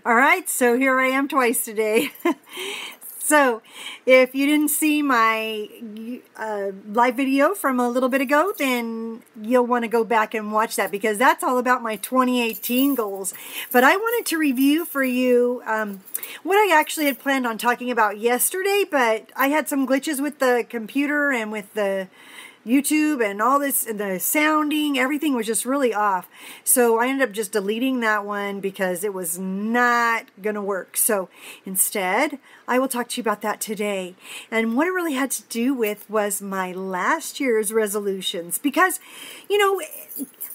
All right, so here I am twice today. So, if you didn't see my live video from a little bit ago, then you'll want to go back and watch that because that's all about my 2018 goals. But I wanted to review for you what I actually had planned on talking about yesterday, but I had some glitches with the computer and with the YouTube and all this, and the sounding, everything was just really off. So I ended up just deleting that one because it was not going to work. So instead, I will talk to you about that today. And what it really had to do with was my last year's resolutions. Because, you know,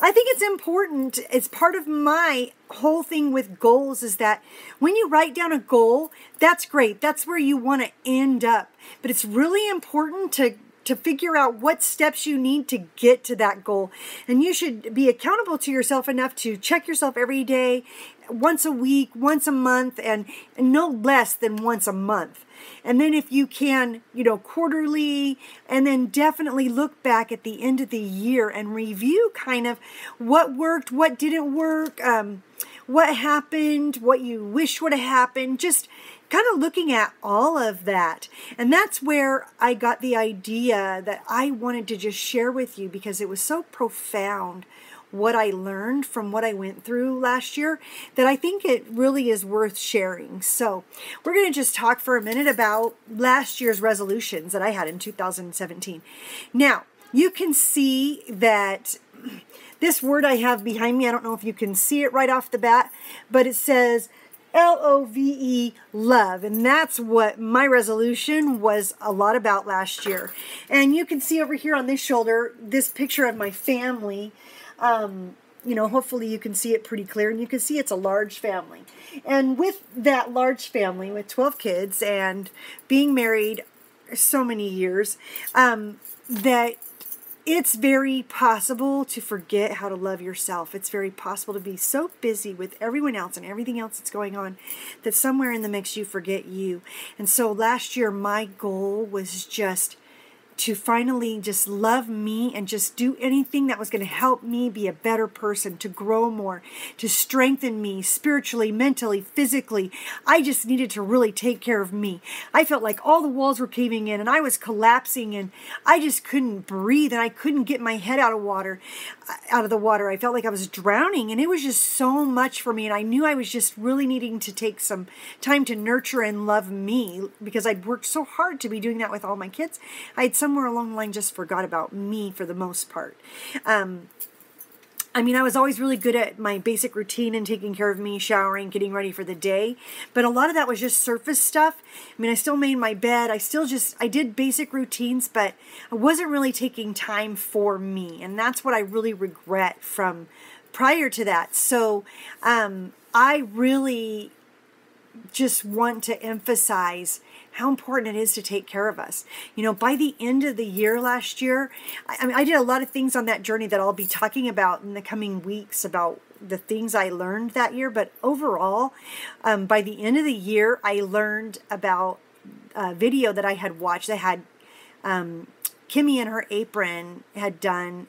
I think it's important, it's part of my whole thing with goals is that when you write down a goal, that's great. That's where you want to end up. But it's really important to figure out what steps you need to get to that goal. And you should be accountable to yourself enough to check yourself every day, once a week, once a month, and no less than once a month. And then if you can, quarterly, and then definitely look back at the end of the year and review kind of what worked, what didn't work, what happened, what you wish would have happened, just kind of looking at all of that. And that's where I got the idea that I wanted to just share with you because it was so profound what I learned from what I went through last year that I think it really is worth sharing. So we're going to just talk for a minute about last year's resolutions that I had in 2017. Now, you can see that this word I have behind me, I don't know if you can see it right off the bat, but it says LOVE, love. And that's what my resolution was a lot about last year. And you can see over here on this shoulder, this picture of my family. Hopefully you can see it pretty clear, and you can see it's a large family. And with that large family, with 12 kids and being married so many years, that it's very possible to forget how to love yourself. It's very possible to be so busy with everyone else and everything else that's going on that somewhere in the mix you forget you. And so last year my goal was just to finally just love me and just do anything that was going to help me be a better person, to grow more, to strengthen me spiritually, mentally, physically. I just needed to really take care of me. I felt like all the walls were caving in and I was collapsing and I just couldn't breathe and I couldn't get my head out of the water. I felt like I was drowning and it was just so much for me, and I knew I was just really needing to take some time to nurture and love me because I'd worked so hard to be doing that with all my kids. I had somewhere along the line just forgot about me for the most part. I was always really good at my basic routine and taking care of me, showering, getting ready for the day. But a lot of that was just surface stuff. I still made my bed. I did basic routines, but I wasn't really taking time for me. And that's what I really regret from prior to that. So I really just want to emphasize how important it is to take care of us. By the end of the year last year, I did a lot of things on that journey that I'll be talking about in the coming weeks about the things I learned that year. But overall, by the end of the year, I learned about a video that I had watched that had Kimmy and her apron had done.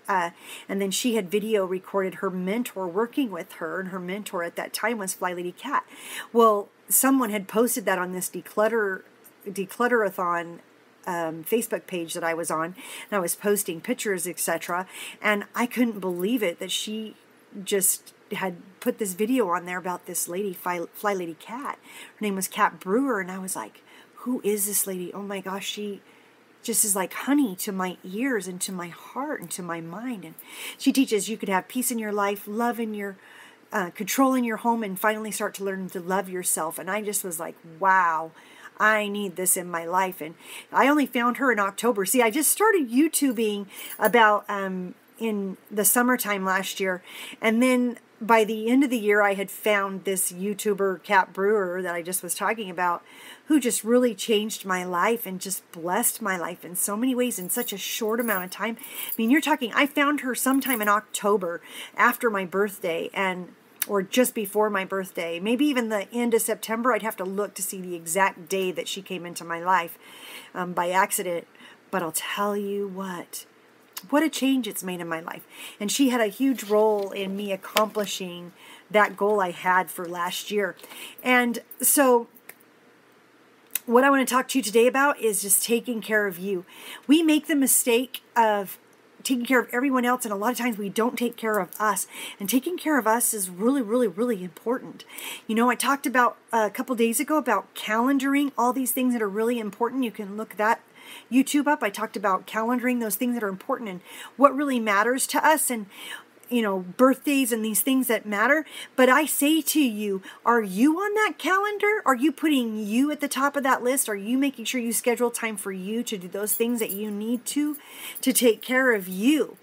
And then she had video recorded her mentor working with her, and her mentor at that time was Fly Lady Cat. Well, someone had posted that on this declutterathon Facebook page that I was on, and I was posting pictures, etc. And I couldn't believe it that she just had put this video on there about this lady, Fly Lady Cat. Her name was Cat Brewer, and I was like, who is this lady? Oh my gosh, she just is like honey to my ears and to my heart and to my mind. And she teaches you could have peace in your life, love in your control in your home, and finally start to learn to love yourself. And I just was like, wow, I need this in my life. And I only found her in October. See, I just started YouTubing about in the summertime last year, and then by the end of the year, I had found this YouTuber, Cat Brewer, that I just was talking about, who just really changed my life and just blessed my life in so many ways in such a short amount of time. I found her sometime in October after my birthday, or just before my birthday, maybe even the end of September. I'd have to look to see the exact day that she came into my life by accident. But I'll tell you what, what a change it's made in my life. And she had a huge role in me accomplishing that goal I had for last year. And so what I want to talk to you today about is just taking care of you. We make the mistake of taking care of everyone else, and a lot of times we don't take care of us. And taking care of us is really, really, really important. You know, I talked about a couple days ago about calendaring all these things that are really important. You can look that YouTube up. I talked about calendaring those things that are important and what really matters to us, and you know, birthdays and these things that matter. But I say to you, are you on that calendar? Are you putting you at the top of that list? Are you making sure you schedule time for you to do those things that you need to take care of you?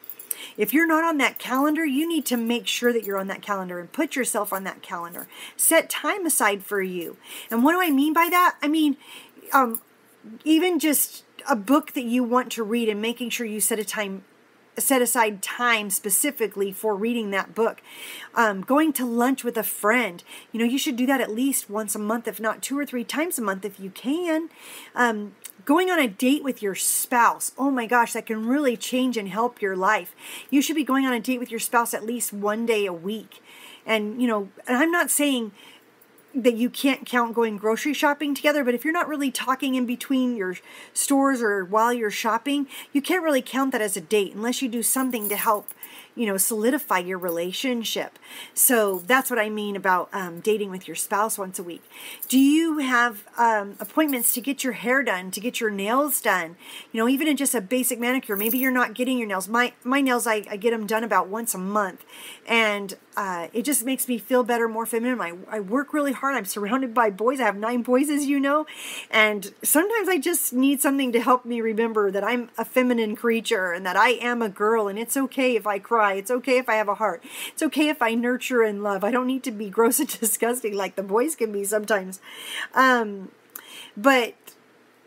If you're not on that calendar, you need to make sure that you're on that calendar and put yourself on that calendar. Set time aside for you. And what do I mean by that? I mean, even just a book that you want to read and making sure you set aside time specifically for reading that book. Going to lunch with a friend. You know, you should do that at least once a month, if not 2 or 3 times a month if you can. Going on a date with your spouse. Oh my gosh, that can really change and help your life. You should be going on a date with your spouse at least 1 day a week. And, you know, and I'm not saying that you can't count going grocery shopping together, but if you're not really talking in between your stores or while you're shopping, you can't really count that as a date unless you do something to help, you know, solidify your relationship. So that's what I mean about dating with your spouse once a week. Do you have appointments to get your hair done, to get your nails done? You know, even in just a basic manicure, maybe you're not getting your nails. My nails, I get them done about once a month, and it just makes me feel better, more feminine. I work really hard. I'm surrounded by boys. I have 9 boys, as you know, and sometimes I just need something to help me remember that I'm a feminine creature and that I am a girl, and it's okay if I cry. It's okay if I have a heart. It's okay if I nurture and love. I don't need to be gross and disgusting like the boys can be sometimes.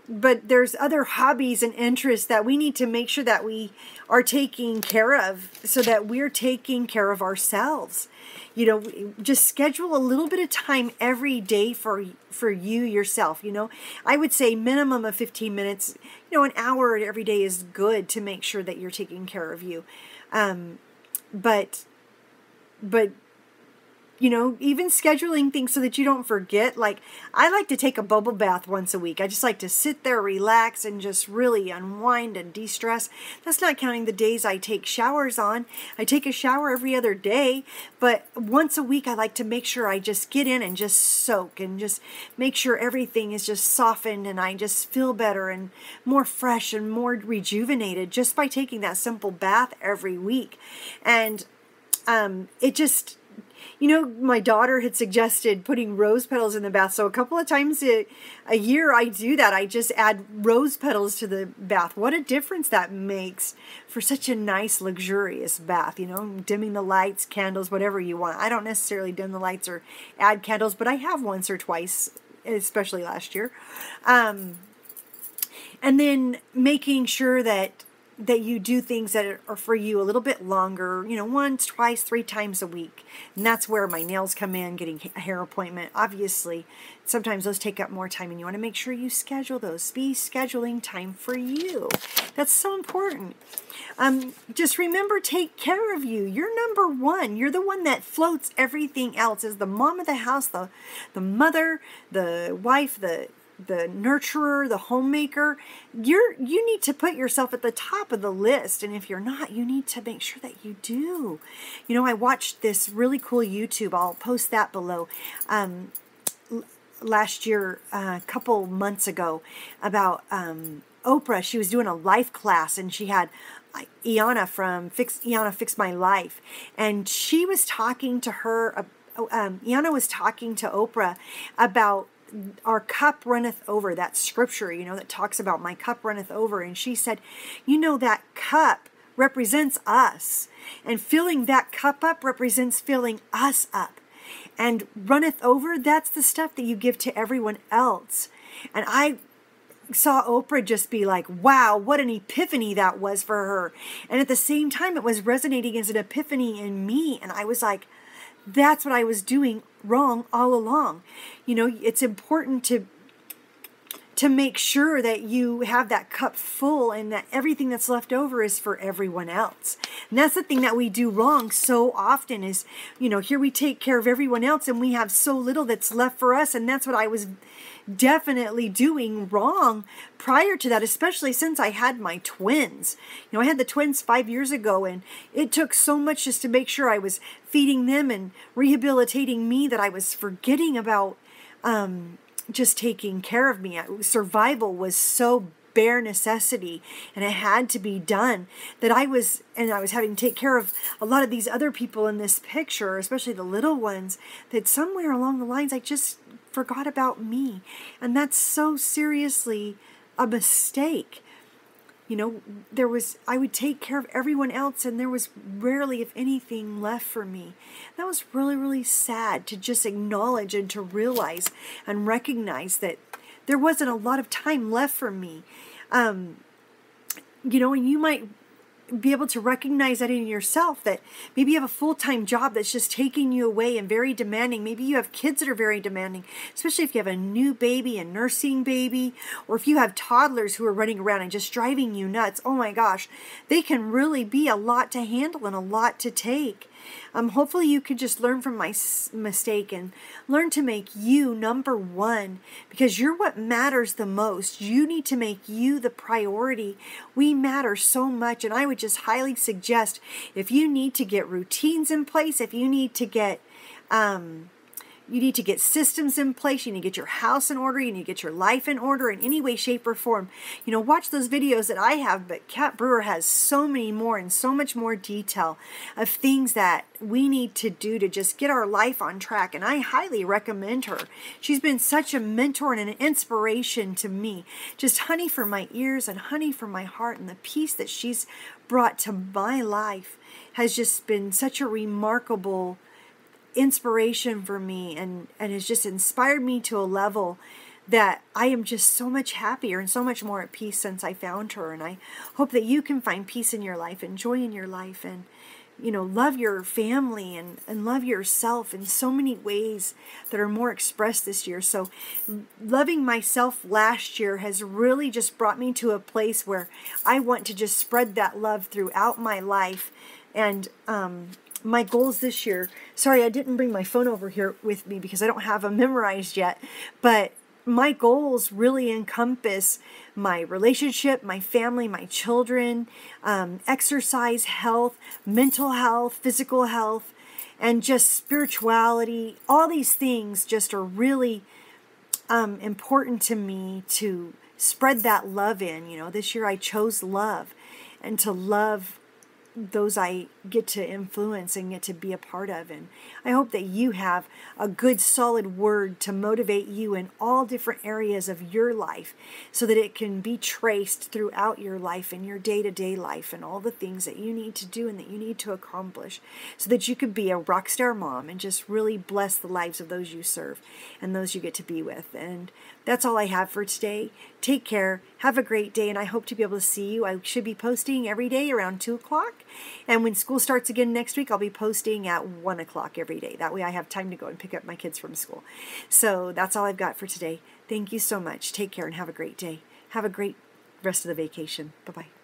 But there's other hobbies and interests that we need to make sure that we are taking care of, so that we're taking care of ourselves. You know, just schedule a little bit of time every day for you yourself. You know, I would say minimum of 15 minutes. You know, an hour every day is good to make sure that you're taking care of you. But you know, even scheduling things so that you don't forget. Like, I like to take a bubble bath once a week. I just like to sit there, relax, and just really unwind and de-stress. That's not counting the days I take showers on. I take a shower every other day, but once a week I like to make sure I just get in and just soak and just make sure everything is just softened and I just feel better and more fresh and more rejuvenated just by taking that simple bath every week. And it just... You know, my daughter had suggested putting rose petals in the bath. So a couple of times a year I do that. I just add rose petals to the bath. What a difference that makes for such a nice, luxurious bath. You know, dimming the lights, candles, whatever you want. I don't necessarily dim the lights or add candles, but I have once or twice, especially last year. And then making sure that you do things that are for you a little bit longer, you know, once, twice, 3 times a week. And that's where my nails come in, getting a hair appointment. Obviously, sometimes those take up more time, and you want to make sure you schedule those. Be scheduling time for you. That's so important. Just remember, take care of you. You're number one. You're the one that floats everything else. As the mom of the house, the mother, the wife, the nurturer, the homemaker. You need to put yourself at the top of the list, and if you're not, you need to make sure that you do. You know, I watched this really cool YouTube. I'll post that below. Last year, a couple months ago, about Oprah. She was doing a life class, and she had Iana from Iana Fix My Life, and she was talking to her. Iana was talking to Oprah about our cup runneth over, that scripture, you know, that talks about my cup runneth over. And she said, you know, that cup represents us, and filling that cup up represents filling us up. And runneth over, that's the stuff that you give to everyone else. And I saw Oprah just be like, wow, what an epiphany that was for her. And at the same time, it was resonating as an epiphany in me. And I was like, that's what I was doing wrong all along. You know, it's important to to make sure that you have that cup full and that everything that's left over is for everyone else. And that's the thing that we do wrong so often is, here we take care of everyone else and we have so little that's left for us. And that's what I was definitely doing wrong prior to that, especially since I had my twins. I had the twins 5 years ago, and it took so much just to make sure I was feeding them and rehabilitating me that I was forgetting about just taking care of me. Survival was so bare necessity, and it had to be done, that I was having to take care of a lot of these other people in this picture, especially the little ones, that somewhere along the lines I just forgot about me. And that's so seriously a mistake. I would take care of everyone else, and there was rarely, if anything, left for me. That was really, really sad to just acknowledge and to realize and recognize that there wasn't a lot of time left for me. And you might be able to recognize that in yourself, that maybe you have a full-time job that's just taking you away and very demanding. Maybe you have kids that are very demanding, especially if you have a new baby, a nursing baby, or if you have toddlers who are running around and just driving you nuts. Oh my gosh, they can really be a lot to handle and a lot to take. Hopefully you could just learn from my mistake and learn to make you number one, because you're what matters the most. You need to make you the priority. We matter so much, and I would just highly suggest, if you need to get routines in place, if you need to get systems in place, you need to get your house in order, you need to get your life in order in any way, shape, or form. Watch those videos that I have, but Kat Brewer has so many more and so much more detail of things that we need to do to just get our life on track, and I highly recommend her. She's been such a mentor and an inspiration to me. Just honey for my ears and honey for my heart, and the peace that she's brought to my life has just been such a remarkable inspiration for me, and has just inspired me to a level that I am just so much happier and so much more at peace since I found her. And I hope that you can find peace in your life and joy in your life, and love your family and love yourself in so many ways that are more expressed this year. So loving myself last year has really just brought me to a place where I want to just spread that love throughout my life. And my goals this year, sorry, I didn't bring my phone over here with me because I don't have them memorized yet, but my goals really encompass my relationship, my family, my children, exercise, health, mental health, physical health, and just spirituality. All these things just are really important to me to spread that love in. This year I chose love, and to love those I get to influence and get to be a part of. And I hope that you have a good solid word to motivate you in all different areas of your life, so that it can be traced throughout your life and your day-to-day life and all the things that you need to do and that you need to accomplish, so that you could be a rock star mom and just really bless the lives of those you serve and those you get to be with. And that's all I have for today. Take care. Have a great day, and I hope to be able to see you. I should be posting every day around 2 o'clock. And when school starts again next week, I'll be posting at 1 o'clock every day. That way I have time to go and pick up my kids from school. So that's all I've got for today. Thank you so much. Take care and have a great day. Have a great rest of the vacation. Bye-bye.